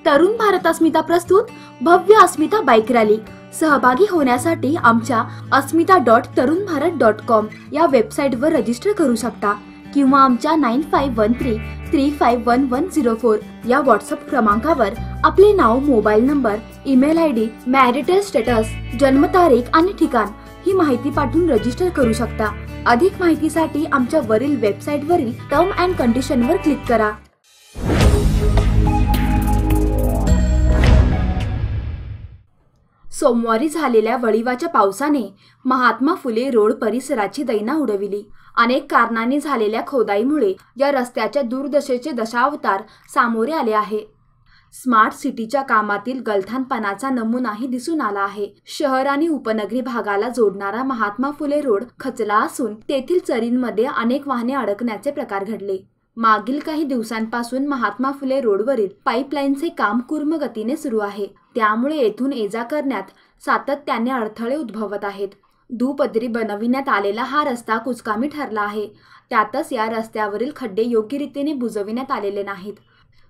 तरुण भारत अस्मिता प्रस्तुत भव्य अस्मिता bike rally. सहभागी होण्यासाठी आमच्या asmita.tarunbharat.com या वेबसाईटवर रजिस्टर करू शकता किंवा आमच्या 9513351104 या व्हॉट्सअप क्रमांकावर आपले नाव, mobile number, email ID, marital status, जन्मतारीख आणि ठिकाण ही माहिती पाठवून रजिस्टर करू शकता। अधिक माहितीसाठी आमच्या वरील वेबसाईटवरील टर्म अँड कंडिशनवर क्लिक करा। सोमवारी झालेल्या वळिवाच्या पावसाने महात्मा फुले रोड परिसराची दैना उडविली। अनेक कारणांनी झालेल्या खोदाईमुळे या रस्त्याच्या दुर्दशेचे दशावतार सामोरे आले आहे। स्मार्ट सिटीच्या कामातील गलथानपणाचा नमुनाही दिसून आला आहे। शहर आणि उपनगरी भागाला जोडणारा महात्मा फुले रोड खचला असून तेथील चरींमध्ये अनेक वाहने अडकण्याचे प्रकार घडले। मागील काही दिवसांपासून महात्मा फुले रोडवरील पाईपलाईनचे काम कूर्म गतीने सुरू आहे, त्यामुळे येथून ये-जा करण्यात सातत्याने अडथळे उद्भवत आहेत। दुपदरी बनविण्यात आलेला हा रस्ता कुचकामी ठरला आहे, त्यातच या रस्त्यावरील खड्डे योग्य रीतीने बुजविण्यात आलेले नाहीत।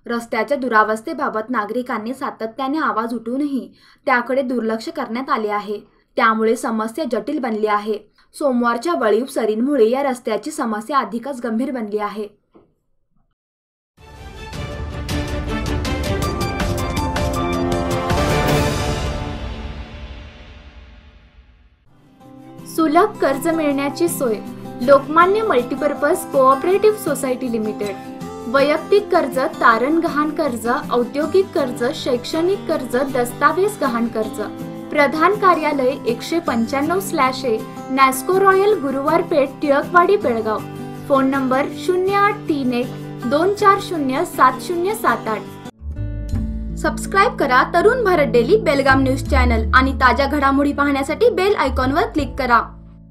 रस्त्याच्या दुरावस्थेबाबत नागरिकांनी सातत्याने आवाज उठवूनही त्याकडे दुर्लक्ष करण्यात आले आहे, त्यामुळे समस्या जटिल बनली आहे। सोमवारच्या वळीव सरींमुळे या रस्त्याची समस्या अधिकच गंभीर बनली आहे। सुलभ कर्ज मिळण्याची सोय। Lokmanya multipurpose cooperative society limited. वैयक्तिक कर्ज, तारण गहाण कर्ज, औद्योगिक कर्ज, शैक्षणिक कर्ज, दस्तावेज गहाण कर्ज। प्रधान कार्यालय 195/A Nasco Royal, Guruwar Peth, Tilakwadi, Belgaum. Phone number 0831240707 subscribe करा Tarun Bharat daily Belgaum news channel आणि ताज्या घडामोडी पाहण्यासाठी बेल आयकॉनवर क्लिक करा।